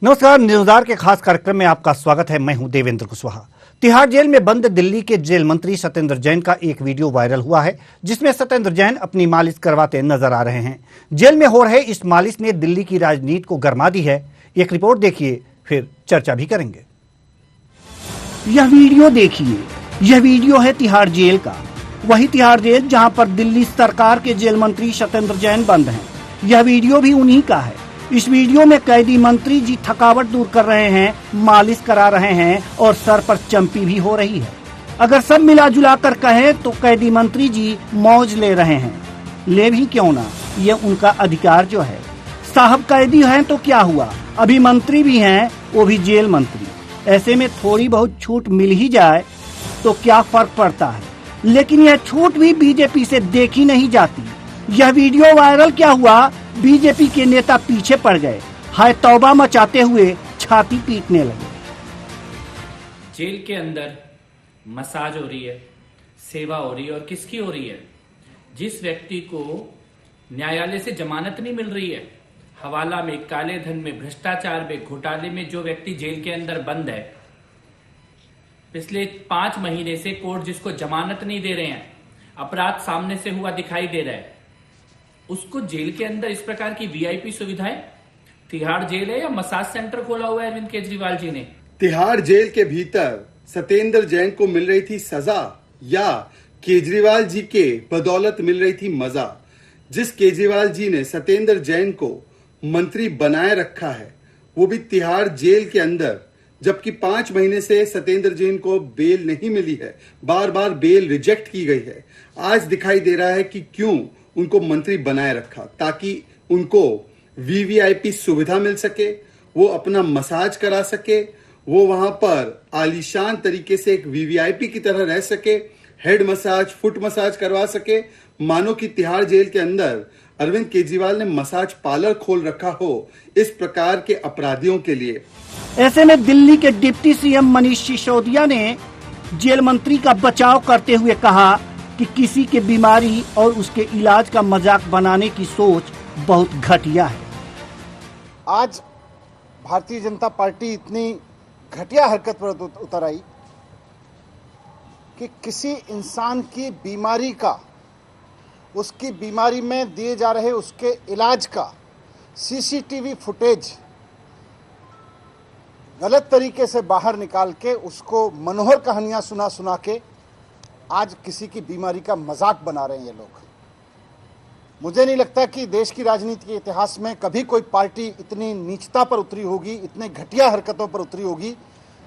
नमस्कार। न्यूज़ार के खास कार्यक्रम में आपका स्वागत है। मैं हूं देवेंद्र कुशवाहा। तिहाड़ जेल में बंद दिल्ली के जेल मंत्री सत्येंद्र जैन का एक वीडियो वायरल हुआ है, जिसमें सत्येंद्र जैन अपनी मालिश करवाते नजर आ रहे हैं। जेल में हो रहे इस मालिश ने दिल्ली की राजनीति को गरमा दी है। एक रिपोर्ट देखिए, फिर चर्चा भी करेंगे। यह वीडियो देखिए। यह वीडियो है तिहाड़ जेल का, वही तिहाड़ जेल जहां पर दिल्ली सरकार के जेल मंत्री सत्येंद्र जैन बंद हैं। यह वीडियो भी उन्हीं का है। इस वीडियो में कैदी मंत्री जी थकावट दूर कर रहे हैं, मालिश करा रहे हैं और सर पर चंपी भी हो रही है। अगर सब मिला जुला कर कहे तो कैदी मंत्री जी मौज ले रहे हैं। ले भी क्यों ना, ये उनका अधिकार जो है। साहब कैदी हैं तो क्या हुआ, अभी मंत्री भी हैं, वो भी जेल मंत्री। ऐसे में थोड़ी बहुत छूट मिल ही जाए तो क्या फर्क पड़ता है। लेकिन यह छूट भी बीजेपी से देखी नहीं जाती। यह वीडियो वायरल क्या हुआ, बीजेपी के नेता पीछे पड़ गए, हाय तौबा मचाते हुए छाती पीटने लगे। जेल के अंदर मसाज हो रही है, सेवा हो रही है, और किसकी हो रही है? जिस व्यक्ति को न्यायालय से जमानत नहीं मिल रही है, हवाला में, काले धन में, भ्रष्टाचार में, घोटाले में जो व्यक्ति जेल के अंदर बंद है, पिछले 5 महीने से कोर्ट जिसको जमानत नहीं दे रहे हैं, अपराध सामने से हुआ दिखाई दे रहा है, उसको जेल के अंदर इस प्रकार की वीआईपी सुविधाएं। तिहाड़ जेल है या मसाज सेंटर खोला हुआ है अरविंद केजरीवाल जी ने? तिहाड़ जेल के भीतर सत्येंद्र जैन को मिल रही थी सजा या केजरीवाल जी के बदौलत मिल रही थी मजा? जिस केजरीवाल जी ने सत्येंद्र जैन को मंत्री बनाए रखा है, वो भी तिहाड़ जेल के अंदर, जबकि 5 महीने से सत्येंद्र जैन को बेल नहीं मिली है, बार बार बेल रिजेक्ट की गई है। आज दिखाई दे रहा है कि क्यों उनको मंत्री बनाए रखा, ताकि उनको वीवीआईपी सुविधा मिल सके, वो अपना मसाज करा सके, वो वहां पर आलीशान तरीके से एक वीवीआईपी की तरह रह सके, हेड मसाज, फुट मसाज करवा सके, मानो कि तिहाड़ जेल के अंदर अरविंद केजरीवाल ने मसाज पार्लर खोल रखा हो इस प्रकार के अपराधियों के लिए। ऐसे में दिल्ली के डिप्टी सीएम मनीष सिसोदिया ने जेल मंत्री का बचाव करते हुए कहा कि किसी के बीमारी और उसके इलाज का मजाक बनाने की सोच बहुत घटिया है। आज भारतीय जनता पार्टी इतनी घटिया हरकत पर उतर आई कि किसी इंसान की बीमारी का, उसकी बीमारी में दिए जा रहे उसके इलाज का सीसीटीवी फुटेज गलत तरीके से बाहर निकाल के उसको मनोहर कहानियां सुना सुना के आज किसी की बीमारी का मजाक बना रहे हैं ये लोग। मुझे नहीं लगता कि देश की राजनीति के इतिहास में कभी कोई पार्टी इतनी नीचता पर उतरी होगी, इतने घटिया हरकतों पर उतरी होगी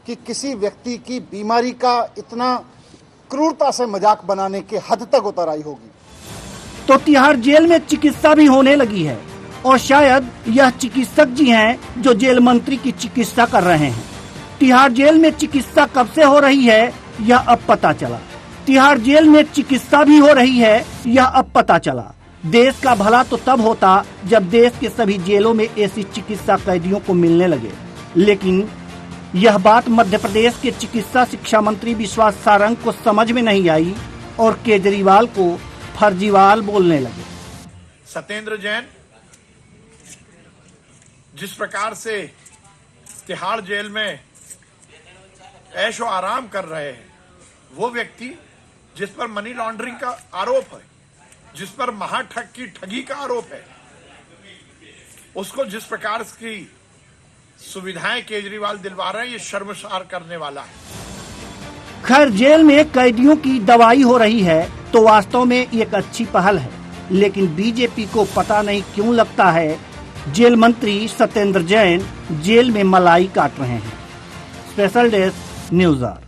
कि किसी व्यक्ति की बीमारी का इतना क्रूरता से मजाक बनाने के हद तक उतर आई होगी। तो तिहाड़ जेल में चिकित्सा भी होने लगी है, और शायद यह चिकित्सक जी हैं जो जेल मंत्री की चिकित्सा कर रहे हैं। तिहाड़ जेल में चिकित्सा कब से हो रही है, यह अब पता चला। तिहाड़ जेल में चिकित्सा भी हो रही है, यह अब पता चला। देश का भला तो तब होता जब देश के सभी जेलों में ऐसी चिकित्सा कैदियों को मिलने लगे। लेकिन यह बात मध्य प्रदेश के चिकित्सा शिक्षा मंत्री विश्वास सारंग को समझ में नहीं आई और केजरीवाल को फर्जीवाल बोलने लगे। सत्येंद्र जैन जिस प्रकार से तिहाड़ जेल में ऐशो आराम कर रहे हैं, वो व्यक्ति जिस पर मनी लॉन्ड्रिंग का आरोप है, जिस पर महाठग की ठगी का आरोप है, उसको जिस प्रकार की सुविधाएं केजरीवाल दिलवा रहे हैं, ये शर्मसार करने वाला है। खैर, जेल में कैदियों की दवाई हो रही है तो वास्तव में एक अच्छी पहल है, लेकिन बीजेपी को पता नहीं क्यों लगता है जेल मंत्री सत्येंद्र जैन जेल में मलाई काट रहे हैं। स्पेशल डेस्क न्यूज़ार।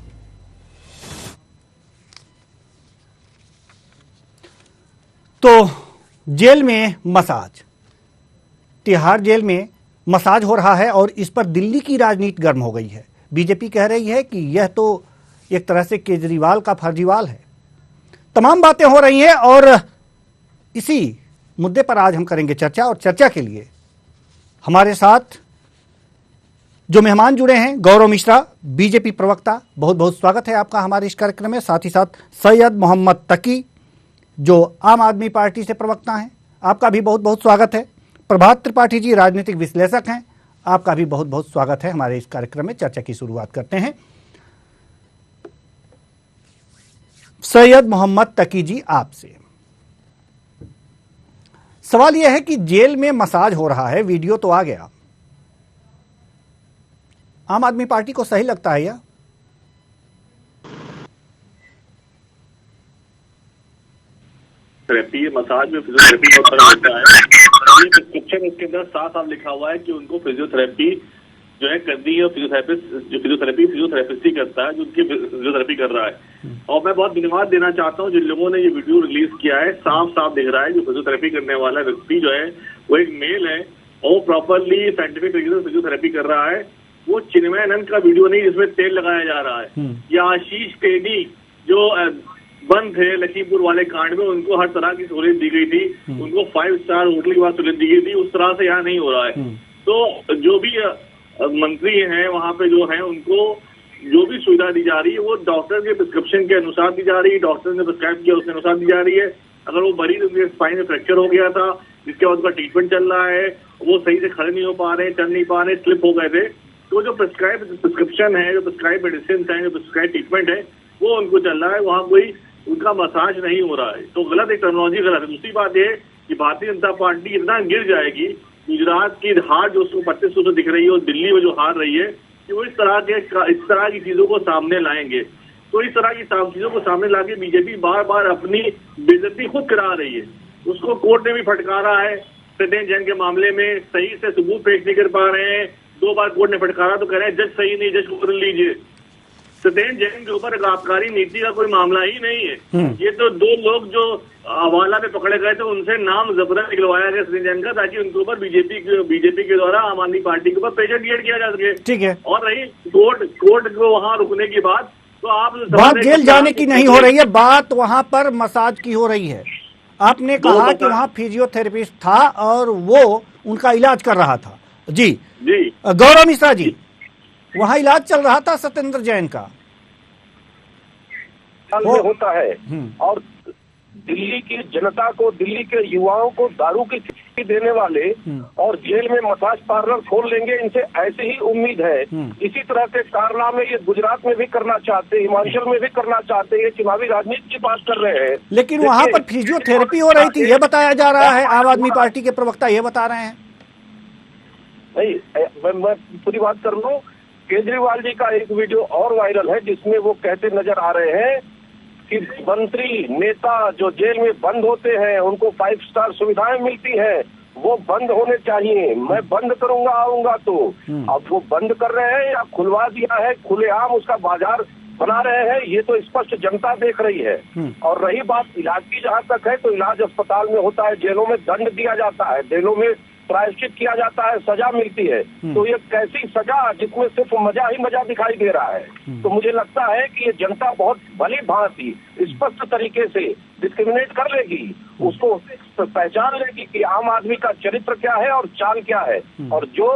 तो जेल में मसाज, तिहाड़ जेल में मसाज हो रहा है और इस पर दिल्ली की राजनीति गर्म हो गई है। बीजेपी कह रही है कि यह तो एक तरह से केजरीवाल का फर्जीवाल है। तमाम बातें हो रही हैं और इसी मुद्दे पर आज हम करेंगे चर्चा। और चर्चा के लिए हमारे साथ जो मेहमान जुड़े हैं, गौरव मिश्रा, बीजेपी प्रवक्ता, बहुत बहुत स्वागत है आपका हमारे इस कार्यक्रम में। साथ ही साथ सैयद मोहम्मद तकी, जो आम आदमी पार्टी से प्रवक्ता हैं, आपका भी बहुत बहुत स्वागत है। प्रभात त्रिपाठी जी राजनीतिक विश्लेषक हैं, आपका भी बहुत बहुत स्वागत है हमारे इस कार्यक्रम में। चर्चा की शुरुआत करते हैं। सैयद मोहम्मद तकी जी, आपसे सवाल यह है कि जेल में मसाज हो रहा है, वीडियो तो आ गया, आम आदमी पार्टी को सही लगता है यह? थेरेपी, मसाज में फिजियोथेरेपी बहुत बड़ा होता है। ये प्रिस्क्रिप्शन इसके अंदर साफ साफ लिखा हुआ है कि उनको फिजियोथेरेपी जो है करनी है। फिजियोथेरेपिस्ट ही करता है जो उनकी फिजियोथेरेपी कर रहा है। और मैं बहुत धन्यवाद देना चाहता हूँ जिन लोगों ने ये वीडियो रिलीज किया है। साफ साफ दिख रहा है जो फिजियोथेरेपी करने वाला व्यक्ति जो है वो एक मेल है और प्रॉपरली साइंटिफिक तरीके से फिजियोथेरेपी कर रहा है। वो चिन्मयानंद का वीडियो नहीं जिसमें तेल लगाया जा रहा है, या आशीष टेनी जो बंद थे लखीमपुर वाले कांड में, उनको हर तरह की सहूलियत दी गई थी, उनको 5 स्टार होटल की बात सहूलियत दी गई थी, उस तरह से यहाँ नहीं हो रहा है। तो जो भी मंत्री हैं वहां पे जो है उनको जो भी सुविधा दी जा रही है वो डॉक्टर के प्रिस्क्रिप्शन के अनुसार दी जा रही है, डॉक्टर ने प्रिस्क्राइब किया उसके अनुसार दी जा रही है। अगर वो मरीज उनके स्पाइन में फ्रैक्चर हो गया था जिसके बाद उनका ट्रीटमेंट चल रहा है, वो सही से खड़े नहीं हो पा रहे, चल नहीं पा रहे, स्लिप हो गए थे, तो जो प्रिस्क्रिप्शन है, जो प्रिस्क्राइब मेडिसिन है, जो प्रिस्क्राइब ट्रीटमेंट है वो उनको चल रहा है। वहाँ कोई उनका मसाज नहीं हो रहा है। तो गलत, एक टर्मिनोलॉजी गलत है। दूसरी बात ये कि भारतीय जनता पार्टी इतना गिर जाएगी, गुजरात की हार जो उसको 2500 से दिख रही है और दिल्ली में जो हार रही है, कि वो इस तरह की चीजों को सामने लाएंगे। तो इस तरह की चीजों को सामने लाके बीजेपी बार बार अपनी बेइज्जती खुद करा रही है। उसको कोर्ट ने भी फटकारा है सत्येंद्र जैन के मामले में, सही से सबूत पेश नहीं कर पा रहे हैं। 2 बार कोर्ट ने फटकारा तो कह रहे हैं जज सही नहीं, जज को बदल लीजिए। सत्येंद्र जैन के ऊपर आबकारी नीति का कोई मामला ही नहीं है। ये तो 2 लोग जो हवाला में पकड़े गए थे उनसे नाम जबरन निकलवाया गया सत्येंद्र जैन का, ताकि उनके ऊपर बीजेपी के द्वारा आम आदमी पार्टी के ऊपर प्रेशर क्रिएट किया जा सके। ठीक है। और रही कोर्ट को वहां रुकने की बात, तो आप बात जेल जाने की नहीं हो रही है, बात वहां पर मसाज की हो रही है। आपने कहा कि वहां फिजियोथेरेपिस्ट था और वो उनका इलाज कर रहा था। जी गौरव मिश्रा जी, वहां इलाज चल रहा था सत्येंद्र जैन का में होता है। और दिल्ली की जनता को, दिल्ली के युवाओं को दारू की खिचड़ी देने वाले और जेल में मसाज पार्लर खोल लेंगे, इनसे ऐसे ही उम्मीद है। इसी तरह के कारनामे ये गुजरात में भी करना चाहते हैं, हिमाचल में भी करना चाहते हैं, ये चुनावी राजनीति की बात कर रहे हैं। लेकिन वहां पर फिजियोथेरेपी हो रही थी, ये बताया जा रहा है। आम आदमी पार्टी के प्रवक्ता ये बता रहे हैं। नहीं, मैं पूरी बात कर लूं। केजरीवाल जी का एक वीडियो और वायरल है जिसमें वो कहते नजर आ रहे हैं कि मंत्री नेता जो जेल में बंद होते हैं उनको 5 स्टार सुविधाएं मिलती हैं, वो बंद होने चाहिए। मैं बंद करूंगा आऊंगा तो। अब वो बंद कर रहे हैं या खुलवा दिया है, खुलेआम उसका बाजार बना रहे हैं, ये तो स्पष्ट जनता देख रही है। और रही बात इलाज की, जहां तक है तो इलाज अस्पताल में होता है, जेलों में दंड दिया जाता है, जेलों में प्रायश्चित किया जाता है, सजा मिलती है। तो ये कैसी सजा जिसमें सिर्फ मजा ही मजा दिखाई दे रहा है। तो मुझे लगता है कि ये जनता बहुत भली भांति स्पष्ट तरीके से डिस्क्रिमिनेट कर लेगी, उसको पहचान लेगी कि आम आदमी का चरित्र क्या है और चाल क्या है, और जो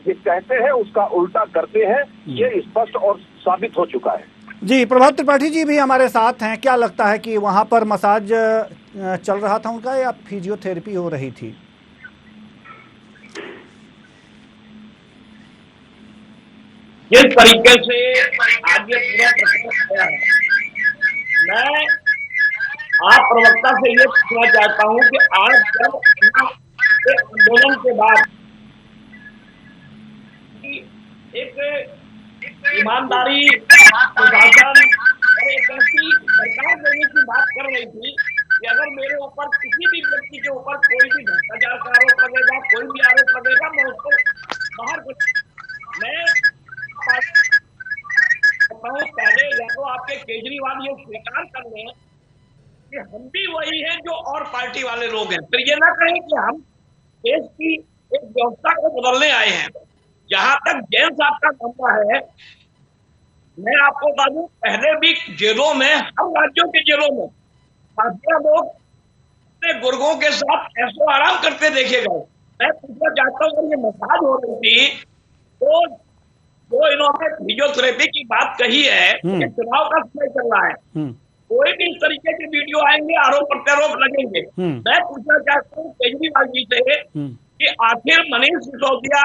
ये कहते हैं उसका उल्टा करते हैं, ये स्पष्ट और साबित हो चुका है। जी, प्रभात त्रिपाठी जी भी हमारे साथ हैं। क्या लगता है कि वहां पर मसाज चल रहा था उनका या फिजियोथेरेपी हो रही थी? जिस तरीके से आज ये पूरा प्रश्न आया है, मैं आप प्रवक्ता से ये पूछना चाहता हूं कि आज जब आंदोलन के बाद एक ईमानदारी, प्रशासन और एक ऐसी सरकार देने की बात कर रही थी कि अगर मेरे ऊपर किसी भी व्यक्ति के ऊपर कोई भी भ्रष्टाचार का आरोप लगेगा, कोई भी आरोप लगेगा, मैं उसको बाहर मैं पहले या तो आपके केजरीवाल ये स्वीकार कर लें कि हम भी वही हैं जो और पार्टी वाले लोग हैं, फिर ये ना कहें कि हम देश की एक व्यवस्था को बदलने आए हैं। जहां तक जैन साहब का मामला है, मैं आपको बता दूं, पहले भी जेलों में, हर राज्यों के जेलों में भाजपा लोग अपने गुर्गों के साथ ऐसो आराम करते देखे गए। मैं पूछना चाहता हूँ, अगर ये मसाज हो रही थी तो जो इन्होंने फिजियोथेरेपी की बात कही है कि चुनाव का समय चल रहा है, कोई भी इस तरीके के वीडियो आएंगे, आरोप प्रत्यारोप लगेंगे। मैं पूछना चाहता हूँ केजरीवाल जी से कि आखिर मनीष सिसोदिया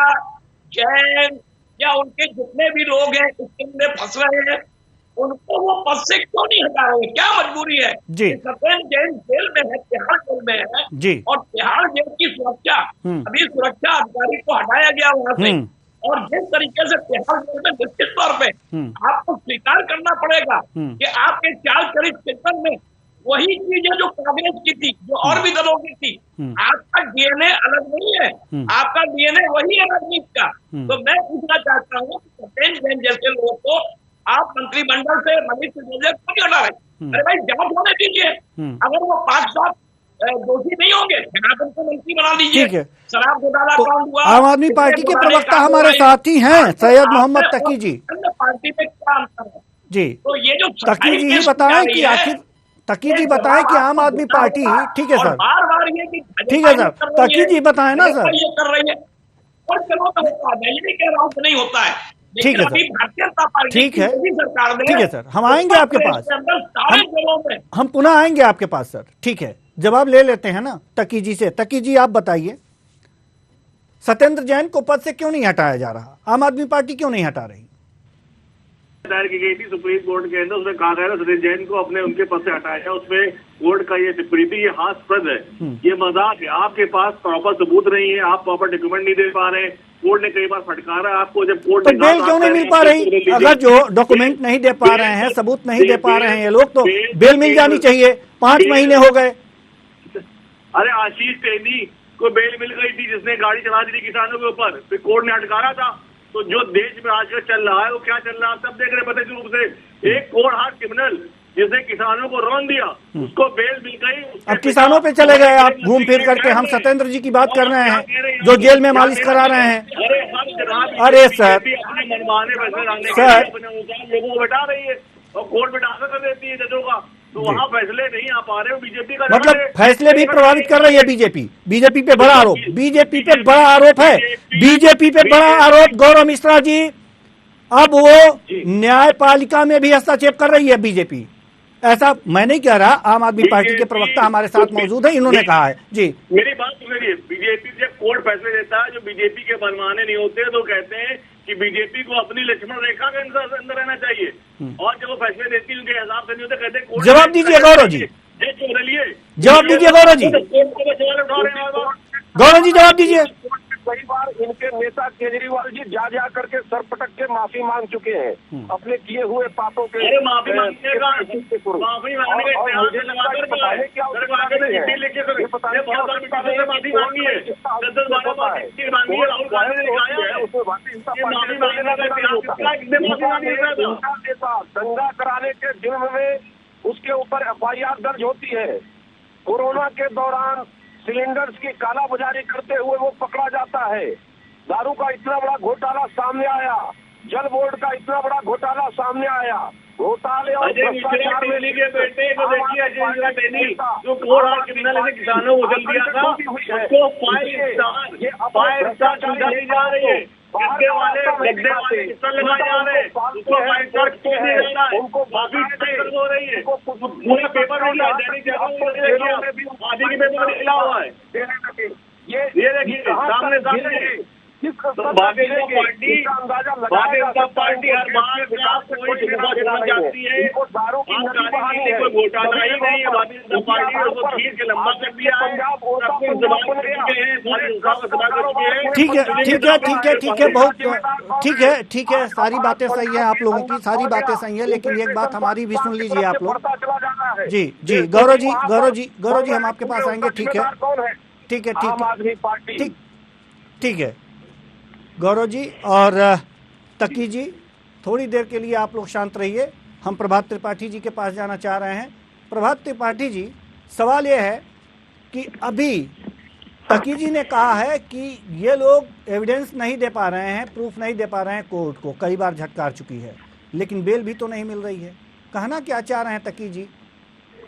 जैन या उनके जितने भी लोग हैं इसके अंदर फंस रहे हैं, उनको वो पद से क्यों नहीं हटा रहे? क्या मजबूरी है? जी। सत्येंद्र जैन जेल में है, तिहाड़ जेल में है जी। और तिहाड़ जेल की सुरक्षा, अभी सुरक्षा अधिकारी को हटाया गया वहां से, और जिस तरीके से तिहाड़ जेल में निश्चित तौर पे आपको स्वीकार करना पड़ेगा कि आपके चाल चरित चिंतन में वही चीजें जो कांग्रेस की थी, जो और भी दलों की थी, आपका डीएनए अलग नहीं है, आपका डीएनए वही है राजनीति का। तो मैं पूछना चाहता हूँ सत्येंद्र जैन जैसे लोगों को आप मंत्रिमंडल से मनीष सिसोदिया क्यों नहीं हटा रहे? अरे भाई जांच होने दीजिए, अगर वो 5 साल दोषी नहीं होंगे आप उनको मंत्री बना दीजिए। ठीक है। शराब घोटाला तो कौन हुआ? आम आदमी पार्टी के प्रवक्ता हमारे साथ ही हैं, सैयद मोहम्मद तकी जी। पार्टी में क्या अंतर है जी, तो ये जो तकी जी ही बताएं कि आखिर तकी जी बताएं कि आम आदमी पार्टी, ठीक है सर, बार बार ये कि ठीक है सर, तकी जी बताएं ना सर। ये कर रही है और चलो तो होता है, मैं ये नहीं कह रहा हूँ कि नहीं होता है, ठीक है सर, भारतीय जनता पार्टी ठीक है, की सरकार ने, ठीक है सर, हम आएंगे आपके पास, हम पुनः आएंगे आपके पास सर। ठीक है, जवाब ले लेते हैं ना तकी जी से। तकी जी आप बताइए, सत्येंद्र जैन को पद से क्यों नहीं हटाया जा रहा? आम आदमी पार्टी क्यों नहीं हटा रही? दायर की गई थी सुप्रीम कोर्ट के अंदर, उसमें कहा गया था सत्येंद्र जैन को अपने उनके पद से हटाया जाए। उसमें कोर्ट का ये टिप्पणी थी, ये हास्यास्पद है, ये मजाक है, आपके पास प्रॉपर सबूत नहीं है, आप प्रॉपर डॉक्यूमेंट नहीं दे पा रहे। कोर्ट ने कई बार फटकारा आपको, जब कोर्ट तो बेल क्यों नहीं मिल पा रही? अगर जो डॉक्यूमेंट नहीं दे पा रहे हैं, सबूत नहीं दे पा रहे हैं ये लोग, तो बेल मिल जानी चाहिए। 5 महीने हो गए। अरे आशीष टेनी को बेल मिल गई थी, जिसने गाड़ी चला दी थी किसानों के ऊपर, फिर कोर्ट ने हटकारा था। तो जो देश में आजकल चल रहा है वो क्या चल रहा है सब देख रहे प्रत्यक्ष रूप से। एक कोर्ट हार्ट क्रिमिनल जिसने किसानों को रौन दिया, उसको बेल मिल गई। अब किसानों पे चले गए आप घूम फिर करके। हम सत्येंद्र जी की बात कर रहे हैं जो जेल में मालिश करा रहे हैं। अरे सर, अपने मनमाने फैसले लाने के सर, लिए अपने लोगों को बैठा रही है और कोर्ट में डाका कर देती है जजों का, तो वहाँ फैसले नहीं आ पा रहे। बीजेपी का मतलब फैसले भी प्रभावित कर रही है बीजेपी। बीजेपी पे बड़ा आरोप, बीजेपी पे बड़ा आरोप है, बीजेपी पे बड़ा आरोप। गौरव मिश्रा जी, अब वो न्यायपालिका में भी हस्तक्षेप कर रही है बीजेपी। ऐसा मैं नहीं कह रहा, आम आदमी पार्टी के प्रवक्ता हमारे साथ मौजूद है, इन्होंने कहा है। जी, मेरी बात सुनिए, बीजेपी जब कोर्ट फैसले देता है जो बीजेपी के मनमाने नहीं होते, तो कहते हैं कि बीजेपी को अपनी लक्ष्मण रेखा के अंदर रहना चाहिए, और जब वो फैसले देती है उनके हिसाब से नहीं होते, कहते हैं जवाब दीजिए गौरव जी, जवाब दीजिए गौरव जी, गौरव जी जवाब दीजिए। कई बार इनके नेता केजरीवाल जी जा करके सर पटक के माफी मांग चुके हैं अपने किए हुए पापों के। माफी मांगने का माफी मांगने का इतिहास लगाकर माफी मांगी है, 10-12 मांगी है, राहुल गांधी ने दिखाया है। माफी मांगने का इतिहास दंगा कराने के जुर्म में उसके ऊपर FIR दर्ज होती है। कोरोना के दौरान सिलेंडर्स की कालाबाजारी करते हुए वो पकड़ा जाता है। दारू का इतना बड़ा घोटाला सामने आया, जल बोर्ड का इतना बड़ा घोटाला सामने आया। घोटाले और भ्रष्टाचार में के बेटे को देखिए, अजय टेनी जो कोर्ट हार्ट क्रिमिनल ने किसानों को उछल दिया था, उसको 5 स्टार सुविधा दी जा रही है। गड्ढे वाले लगाए जा रहे हैं, उसको 5 स्टार क्यों दिया जा रहा है? उनको माफी हो रही है, पूरा पेपर मिला है, दैनिक जागरण आदि के पेपर निकला हुआ है। ये देखिए सामने तो भारतीय जनता पार्टी हर बार कोई चुनाव जीतना चाहती है, कोई घोटाला ही नहीं है। भारतीय जनता पार्टी ने उसको खींच के लंबा कर दिया है। ठीक है, ठीक है, ठीक है, ठीक है, बहुत ठीक है, ठीक है, सारी बातें सही है, आप लोगों की सारी बातें सही है, लेकिन एक बात हमारी भी सुन लीजिए आप लोग। जी जी, गौरव जी, गौरव जी, गौरव जी, हम आपके पास आएंगे। ठीक है, ठीक है, ठीक, ठीक है गौरव जी और तकी जी, थोड़ी देर के लिए आप लोग शांत रहिए। हम प्रभात त्रिपाठी जी के पास जाना चाह रहे हैं। प्रभात त्रिपाठी जी, सवाल यह है कि अभी तकी जी ने कहा है कि ये लोग एविडेंस नहीं दे पा रहे हैं, प्रूफ नहीं दे पा रहे हैं, कोर्ट को कई बार झटकार चुकी है, लेकिन बेल भी तो नहीं मिल रही है। कहना क्या चाह रहे हैं तकी जी?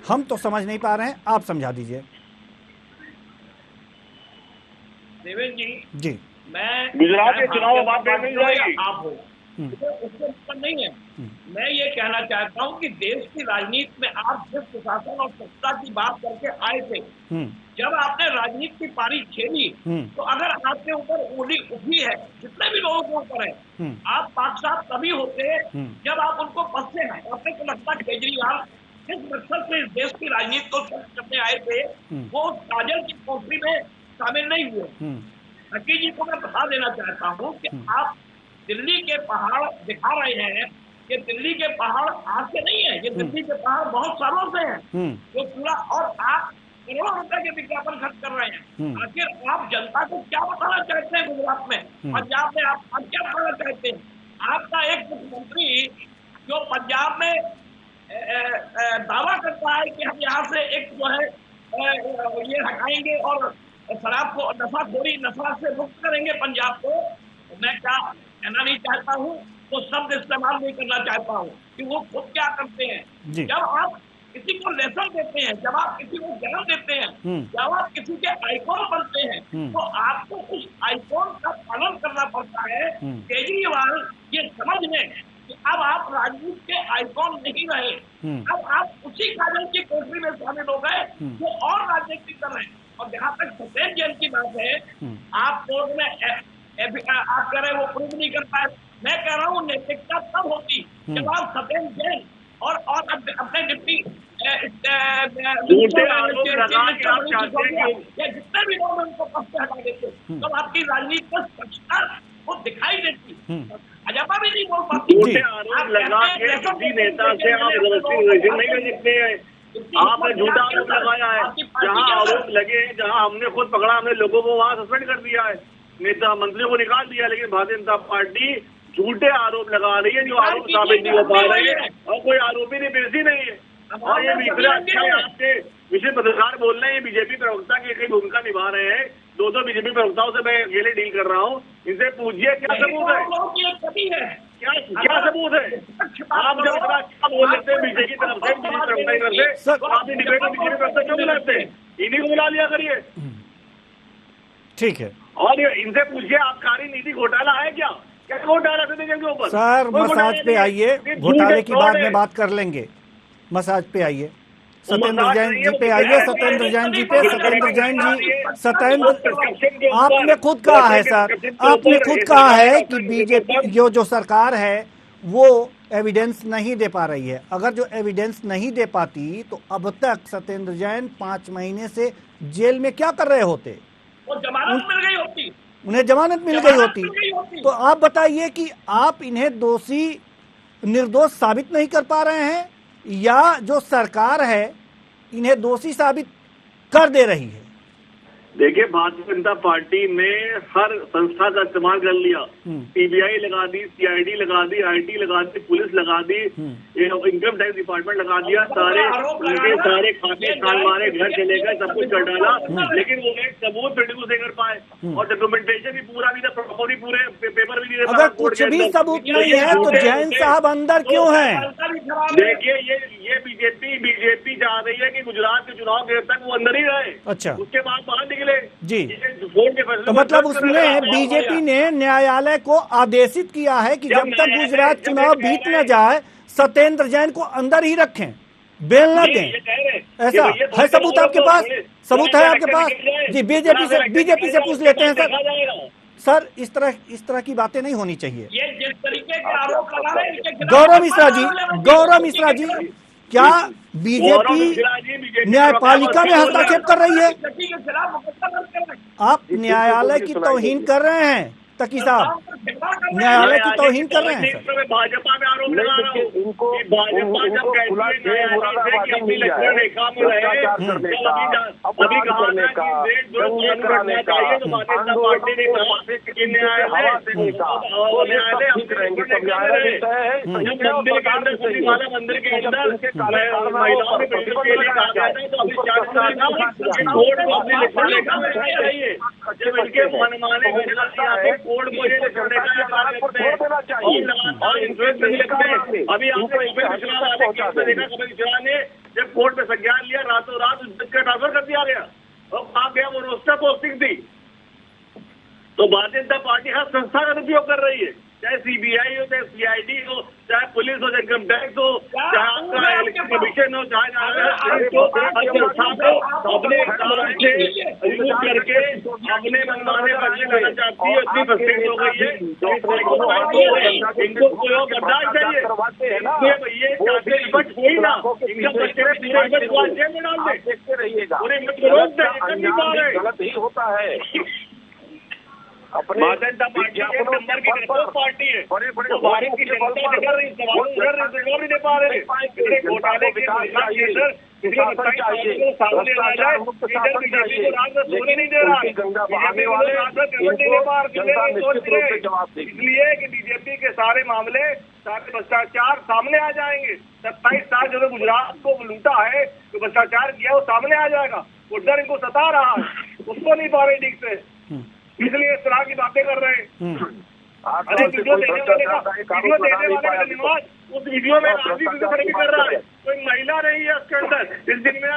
हम तो समझ नहीं पा रहे हैं, आप समझा दीजिए। देवेंद्र जी, जी, मैं गुजरात के चुनाव में बात मिल जाएगी, आप हो उसको नहीं है। मैं ये कहना चाहता हूं कि देश की राजनीति में आप जिस प्रशासन और सत्ता की बात करके आए थे, जब आपने राजनीति की पारी खेली तो अगर आपके ऊपर उंगली उठी है, जितने भी लोगों के ऊपर है, आप बादशाह तभी होते जब आप उनको पद से हटाते। तो लगता केजरीवाल जिस मकसद से इस देश की राजनीति को सख्त करने आए थे वो काजल की कोठरी में शामिल नहीं हुए। नकी जी को मैं बता देना चाहता हूँ कि आप दिल्ली के पहाड़ दिखा रहे हैं, ये दिल्ली के पहाड़ आज से नहीं है, ये दिल्ली के पहाड़ बहुत सालों से हैं, जो पूरा, और आप करोड़ों रुपए के विज्ञापन खर्च कर रहे हैं। आखिर आप जनता को क्या बताना चाहते हैं? गुजरात में, पंजाब में आप क्या बताना चाहते हैं? आपका एक मुख्यमंत्री जो पंजाब में दावा करता है कि हम यहाँ से एक जो है ये हटाएंगे और शराब को, नशा से मुक्त करेंगे पंजाब को। मैं क्या कहना नहीं चाहता हूँ, तो शब्द इस्तेमाल नहीं करना चाहता हूँ कि वो खुद क्या करते हैं। जब आप किसी को लेसन देते हैं, जब आप किसी को जन्म देते हैं, जब आप किसी के आइकॉन बनते हैं, तो आपको उस आइकॉन का पालन करना पड़ता है। केजरीवाल ये समझ लें कि अब आप राजनीति के आइकॉन नहीं रहे, अब आप उसी काजल की कोठरी में शामिल हो गए जो और राजनीति कर रहे हैं। और जहाँ तक सत्येंद्र जैन की बात है, आप कोर्ट में आप कह रहे वो प्रूव नहीं कर पाए। मैं कह रहा हूँ नैतिकता तब होती जब आप सत्येंद्र जैन और अपने डिप्टी जितने भी लोग उनको पद से हटा देते, तो आपकी राजनीति में स्वच्छता वो दिखाई देती। भाजपा भी नहीं बोल पाती। किसी नेता से आप जबरदस्ती नहीं कर सकते हैं। आपने झूठा आरोप लगाया है, जहाँ आरोप लगे हैं, जहाँ हमने खुद पकड़ा, हमने लोगों को वहाँ सस्पेंड कर दिया है, नेता मंत्रियों को निकाल दिया, लेकिन भारतीय जनता पार्टी झूठे आरोप लगा रही है जो आरोप साबित नहीं हो पा रहे हैं और कोई आरोपी नहीं बेसी नहीं है। और ये विषय आपके विशेष पत्रकार बोल रहे हैं, बीजेपी प्रवक्ता की कई भूमिका निभा रहे हैं। दो बीजेपी प्रवक्ताओं से मैं अकेले डील कर रहा हूँ, इनसे पूछिए क्या सबूत है, क्या सबूत है? आप जब इतना अच्छा बोल लेते हैं बीजेपी की तरफ से, बीजेपी प्रवक्ता की तरफ से, तो आप डिबेट में बीजेपी प्रवक्ता क्यों बुलाते हैं? इन्हीं को बुला लिया करिए। ठीक है, और इनसे पूछिए आबकारी नीति घोटाला है क्या घोटाला के ऊपर? सर मसाज पे आइए, घोटाले की बाद में बात कर लेंगे। मसाज पे आइए, सत्येंद्र जैन जी पे आइए, सत्येंद्र जैन जी पे। सत्येंद्र जैन जी, सत्येंद्र आपने खुद कहा है सर, आपने खुद कहा है कि बीजेपी जो सरकार है वो एविडेंस नहीं दे पा रही है। अगर जो एविडेंस नहीं दे पाती तो अब तक सत्येंद्र जैन 5 महीने से जेल में क्या कर रहे होते? जमानत मिल गई होती, उन्हें जमानत मिल गई होती। तो आप बताइए कि आप इन्हें निर्दोष साबित नहीं कर पा रहे हैं या जो सरकार है इन्हें दोषी साबित कर दे रही है? देखिए, भारतीय जनता पार्टी ने हर संस्था का इस्तेमाल कर लिया। सीबीआई लगा दी, सीआईडी लगा दी, आईटी लगा दी, पुलिस लगा दी, इनकम टैक्स डिपार्टमेंट लगा दिया, सारे खाते छान मारे, घर चले गए, सब कुछ कर डाला, लेकिन वो एक सबूत प्रोड्यूस नहीं कर पाए और डॉक्यूमेंटेशन भी पूरा नहीं था, प्रॉपर्टी पूरे पेपर भी नहीं। अगर कुछ भी सबूत नहीं है तो जैन साहब अंदर क्यों हैं? देखिए, ये बीजेपी चाह रही है कि गुजरात के चुनाव के तक वो अंदर ही रहे। अच्छा, उसके बाद बाहर निकले जी। तो मतलब उसमें बीजेपी ने न्यायालय को आदेशित किया है कि जब तक गुजरात चुनाव बीत न जाए सत्येंद्र जैन को अंदर ही रखें, बेल न दें। ऐसा है सबूत आपके पास? सबूत है आपके पास? जी, बीजेपी से पूछ लेते हैं सर। सर इस तरह की बातें नहीं होनी चाहिए। ये जिस तरीके के आरोप लगा रहे हैं, गौरव मिश्रा जी, क्या बीजेपी न्यायपालिका में हस्तक्षेप कर रही है? आप न्यायालय की तौहीन कर रहे हैं तकी साहब, न्यायालय की तौहीन कर रहे हैं सर। भाजपा में आरोप लगा रहा हूँ, भाजपा जब कहती है अपनी लक्ष्मण रेखा में रहे, अभी कहा था कि देश दुरुस्त करना चाहिए, तो भारतीय जनता पार्टी ने कहा कि न्यायालय मंदिर के अंदर, सबरीमाला मंदिर के अंदर महिलाओं के प्रतिबंध के लिए कहा गया था, तो अभी कोर्ट को अपनी लक्ष्मण रेखा में रहना चाहिए। जब इनके मनमाने फैसला कोर्ट को ये छोड़ने का और इन्फ्लुएंस नहीं लगते। अभी आपने कपिल मिश्रा ने जब कोर्ट में संज्ञान लिया, रातों रात उसका ट्रांसफर कर दिया गया और कहा गया वो रोस्टर पोस्टिंग थी। तो भारतीय जनता पार्टी हर संस्था का उपयोग कर रही है, चाहे सीबीआई हो, चाहे सीआईडी हो, चाहे पुलिस हो, चाहे इनकम टैक्स हो, चाहे आपका इलेक्शन कमीशन हो, चाहे अपने रिमूव करके अपने मनमाने फैसले करना चाहती है, इतनी फ्रस्ट्रेट हो गई है। इनको कोई और बर्दाश्त चाहिए, ये चाहते निपट हुई ना, इनका फ्रस्ट्रेट जेल में डाल दे, देखते रहिएगा, पूरे हिम्मत को रोक दे, कर नहीं पा रहे। गलत ही होता है। भारतीय जनता पार्टी एक नंबर की निर्दोष पार्टी है, बड़े बड़े तो भारत की जनता कर रही जवाब नहीं दे पा रहे। घोटाले के सामने आ जाए, बीजेपी को रात में सोने नहीं दे रहा है, बहाने वाले इसलिए कि बीजेपी के सारे मामले, सारे भ्रष्टाचार सामने आ जाएंगे। 27 साल जो गुजरात को लूटा है, जो भ्रष्टाचार किया वो सामने आ जाएगा। वो डर इनको सता रहा है, उसको नहीं पा रहे ठीक से, इसलिए इस तरह की बातें कर रहे हैं। अरे वीडियो देने वाले का धन्यवाद, उस वीडियो में आदमी फिजियोथेरेपी कर रहा है, कोई महिला नहीं है उसके अंदर। इस दिन में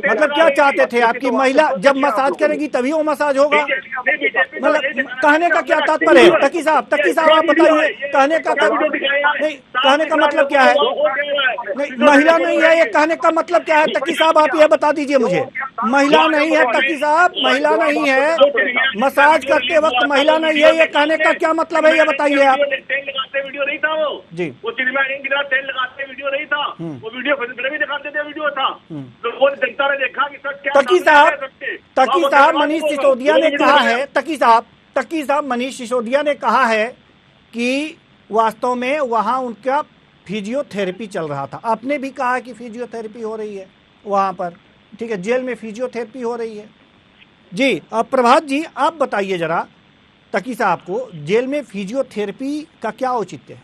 मतलब क्या चाहते थे आपकी महिला जब मसाज करेगी तभी वो मसाज होगा? मतलब कहने का क्या तात्पर्य है? तकी साहब आप बताइए, कहने का मतलब क्या है? नहीं, महिला नहीं है, ये कहने का मतलब क्या है? तकी साहब आप ये बता दीजिए मुझे। महिला नहीं है तकी साहब, महिला नहीं है, मसाज करते वक्त महिला नहीं है, ये कहने का क्या मतलब है, ये बताइए आप। तेल लगाते वीडियो नहीं था वो जी, वो सिनेमा की तरह तेल लगाते वीडियो नहीं था, वो वीडियो फिल्म भी दिखाते थे वीडियो था। लोगों ने जनता ने देखा कि सच क्या। तकी साहब मनीष सिसोदिया ने कहा है, तकी साहब मनीष सिसोदिया ने कहा है कि वास्तव में वहां उनका फिजियोथेरेपी चल रहा था। आपने भी कहा कि फिजियोथेरेपी हो रही है वहां पर, ठीक है, जेल में फिजियोथेरेपी हो रही है। जी, अब प्रभात जी आप बताइए जरा तकी साहब को, जेल में फिजियोथेरेपी का क्या औचित्य है?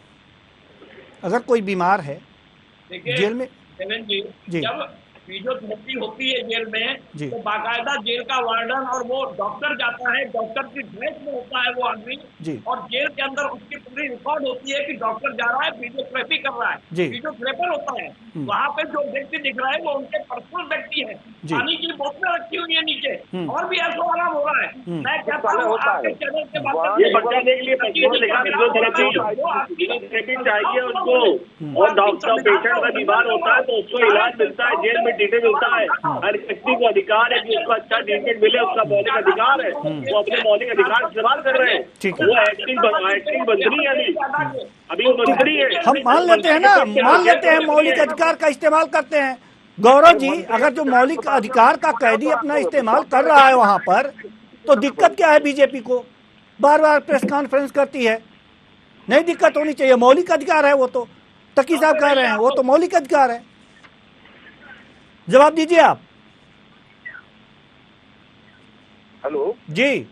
अगर कोई बीमार है जेल में। जी, जब फिजियोथेरेपी होती है जेल में जी, तो बाकायदा जेल का वार्डन और वो डॉक्टर जाता है, डॉक्टर की ड्रेस में होता है वो आदमी जी, और जेल के अंदर उसकी पूरी रिकॉर्ड होती है कि डॉक्टर जा रहा है, फिजियोथेरेपी कर रहा है, जी, फिजियोथेरेपर होता है। वहाँ पे जो व्यक्ति दिख रहा है वो उनके पर्सनल व्यक्ति है, पानी की बोतलें रखी हुई है नीचे, और भी ऐसा आराम हो रहा है। मैं कहता हूँ आपके चैनल के माध्यम ये बचाने के लिए फिजियोथेरेपी चाहिए उसको, और डॉक्टर पेशेंट का बीमार होता है तो उसको इलाज मिलता है, जेल में ट्रीटमेंट मिलता है। हर व्यक्ति को अधिकार है कि उसको अच्छा ट्रीटमेंट मिले, उसका मौलिक अधिकार है, वो अपने मौलिक अधिकार इस्तेमाल कर रहे हैं। वो एक्टिंग बंदनी है, अभी वो बंदनी है। हम मान लेते हैं ना, मान लेते हैं मौलिक अधिकार का इस्तेमाल करते हैं। गौरव जी, अगर जो मौलिक अधिकार का कैदी अपना इस्तेमाल कर रहा है वहां पर, तो दिक्कत क्या है बीजेपी को? बार बार प्रेस कॉन्फ्रेंस करती है, नहीं दिक्कत होनी चाहिए, मौलिक अधिकार है वो तो। तकी साहब कह रहे हैं वो तो मौलिक अधिकार है। जवाब दीजिए आप। हेलो जी,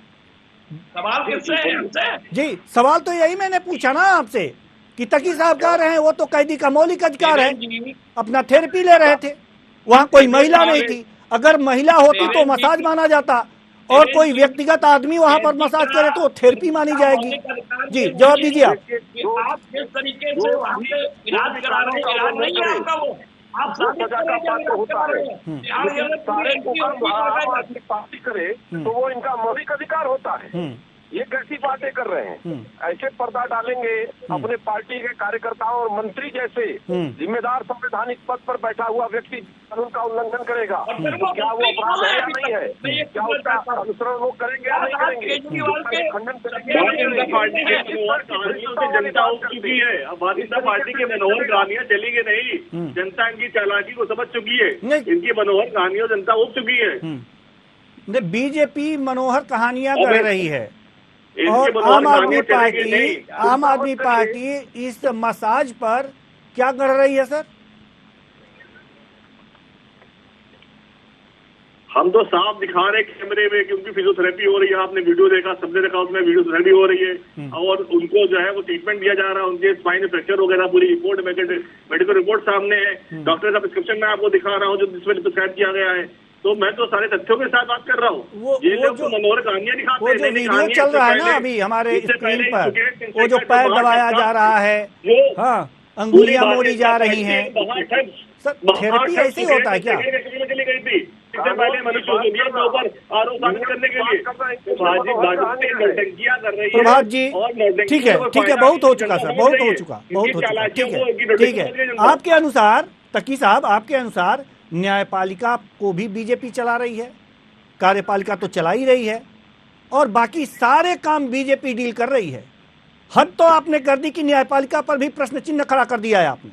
सवाल किससे है? हमसे? जी, सवाल तो यही मैंने पूछा ना आपसे कि तकी साहब कह रहे हैं वो तो कैदी का मौलिक अधिकार है, अपना थेरेपी ले रहे थे, वहां कोई महिला नहीं थी। अगर महिला होती तो मसाज माना जाता, और कोई व्यक्तिगत आदमी वहां पर मसाज करे तो थेरेपी मानी जाएगी। जी, जवाब दीजिए आप। आप किस तरीके से वहाँ पे इलाज करा रहे हैं, इलाज नहीं है आपका वो, आप साबित पार्टी करे तो वो इनका मौलिक अधिकार होता है। ये कैसी बातें कर रहे हैं? ऐसे पर्दा डालेंगे अपने पार्टी के कार्यकर्ताओं और मंत्री जैसे जिम्मेदार संवैधानिक पद पर बैठा हुआ व्यक्ति कानून का उल्लंघन करेगा तो क्या वो अपराध है या नहीं है? क्या उसका अनुसरण वो करेंगे या नहीं करेंगे? खंडन जनता पार्टी के मनोहर कहानियों से जनता उब चुकी है। अब भारतीय जनता पार्टी की मनोहर कहानियां चलेंगी नहीं, जनता इनकी चालाकी को समझ चुकी है, इनकी मनोहर कहानियों जनता उब चुकी है। बीजेपी मनोहर कहानियां कर रही है और आम आदमी पार्टी इस मसाज पर क्या कर रही है सर? हम तो साफ दिखा रहे कैमरे में कि उनकी फिजियोथेरेपी हो रही है। आपने वीडियो देखा, सबने देखा, उसमें फिजियोथेरेपी हो रही है और उनको जो है वो ट्रीटमेंट दिया जा रहा है। उनके स्पाइन फ्रैक्चर वगैरह पूरी रिपोर्ट, मेडिकल रिपोर्ट सामने है, डॉक्टर का प्रिस्क्रिप्शन मैं आपको दिखा रहा हूँ जो जिसमें प्रिस्क्राइब किया गया है। तो मैं तो सारे तथ्यों के साथ बात कर रहा हूँ। ये लोग तो मनोहर कहानियां दिखाते हैं। वो जो वीडियो चल रहा है ना अभी हमारे स्क्रीन पर, वो जो पैर दबाया जा रहा है, हाँ, अंगुलियां मोड़ी जा रही हैं, सर थेरेपी ऐसे ही होता है क्या? चली गई थी इससे पहले मनीष सिसोदिया के ऊपर आरोप साबित करने के लिए भाजपा नौटंकियां कर रही है। प्रभात जी, और ठीक है, बहुत हो चुका सर, बहुत हो चुका, ठीक है। आपके अनुसार तकी साहब, आपके अनुसार न्यायपालिका को भी बीजेपी चला रही है, कार्यपालिका तो चला ही रही है, और बाकी सारे काम बीजेपी डील कर रही है। हद तो आपने कर दी कि न्यायपालिका पर भी प्रश्न चिन्ह खड़ा कर दिया है आपने।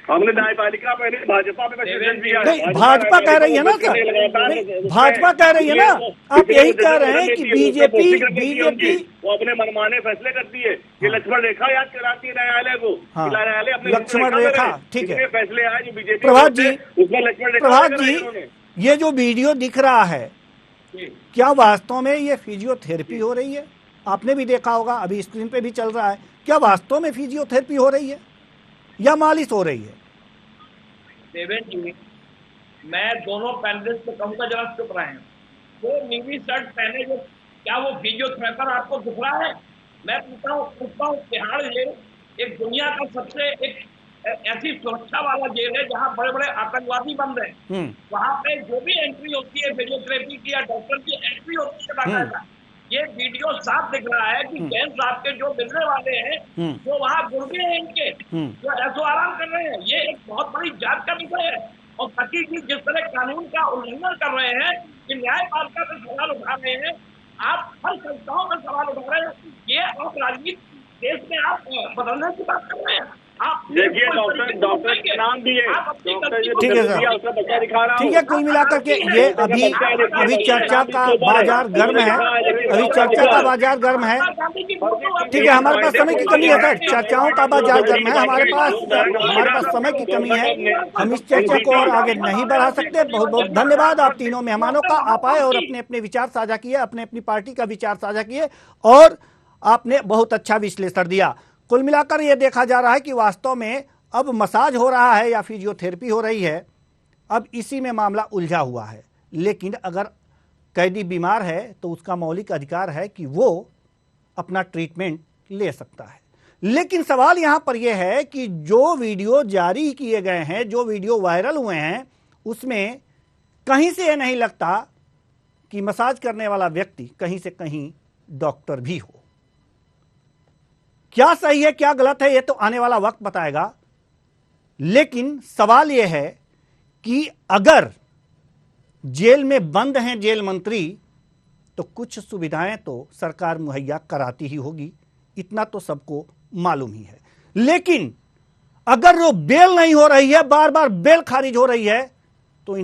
हमने न्यायपालिका पे भाजपा पे नहीं, भाजपा कह रही है ना सर, भाजपा कह रही है ना, आप यही कह रहे हैं कि बीजेपी वो अपने मनमाने फैसले करती है। ये लक्ष्मण रेखा याद कराती है न्यायालय को। न्यायालय अपने लक्ष्मण रेखा, ठीक है, फैसले आए जो बीजेपी प्रभात जी, उसमें लक्ष्मण रेखा। प्रभात जी, ये जो वीडियो दिख रहा है, क्या वास्तव में ये फिजियोथेरेपी हो रही है? आपने भी देखा होगा, अभी स्क्रीन पे भी चल रहा है। क्या वास्तव में फिजियोथेरेपी हो रही है या मालिश हो रही है? देवेंद्र जी, मैं दोनों पैनलिस्ट को कहूंगा जरा चुप रहे। वो नीली शर्ट पहने जो, क्या वो फिजियोथेरेपी आपको दिख रहा है? मैं पूछता हूँ तिहाड़ जेल एक दुनिया का सबसे एक ऐसी सुरक्षा वाला जेल है जहाँ बड़े बड़े आतंकवादी बंद हैं। वहां पे जो भी एंट्री होती है फिजियोथेरेपी की या डॉक्टर की एंट्री होती है बाकायदा। ये वीडियो साफ दिख रहा है कि जैन साहब के जो मिलने वाले हैं, जो वहाँ गुर्गे हैं इनके, जो ऐसो आराम कर रहे हैं, ये एक बहुत बड़ी जांच का विषय है। और तकी जी जिस तरह कानून का उल्लंघन कर रहे हैं, कि न्यायपालिका पे सवाल उठा रहे हैं, आप हर संस्थाओं पर सवाल उठा रहे हैं, ये आप राजनीति देश में आप बदलने की बात कर रहे हैं। देखिए डॉक्टर के नाम भी है, ठीक है सर, ठीक है। कुल मिलाकर के ये अभी चर्चा का बाजार गर्म है, अभी चर्चा का बाजार गर्म है। ठीक है, हमारे पास समय की कमी है सर, चर्चाओं का बाजार गर्म है, हमारे पास समय की कमी है, हम इस चर्चा को और आगे नहीं बढ़ा सकते। बहुत बहुत धन्यवाद आप तीनों मेहमानों का, आप आए और अपने अपने विचार साझा किए, अपने अपनी पार्टी का विचार साझा किए, और आपने बहुत अच्छा विश्लेषण दिया। कुल मिलाकर यह देखा जा रहा है कि वास्तव में अब मसाज हो रहा है या फिजियोथेरेपी हो रही है, अब इसी में मामला उलझा हुआ है। लेकिन अगर कैदी बीमार है तो उसका मौलिक अधिकार है कि वो अपना ट्रीटमेंट ले सकता है। लेकिन सवाल यहां पर यह है कि जो वीडियो जारी किए गए हैं, जो वीडियो वायरल हुए हैं, उसमें कहीं से यह नहीं लगता कि मसाज करने वाला व्यक्ति कहीं से कहीं डॉक्टर भी हो। क्या सही है क्या गलत है, यह तो आने वाला वक्त बताएगा। लेकिन सवाल यह है कि अगर जेल में बंद हैं जेल मंत्री, तो कुछ सुविधाएं तो सरकार मुहैया कराती ही होगी, इतना तो सबको मालूम ही है। लेकिन अगर वो बेल नहीं हो रही है, बार बार बेल खारिज हो रही है,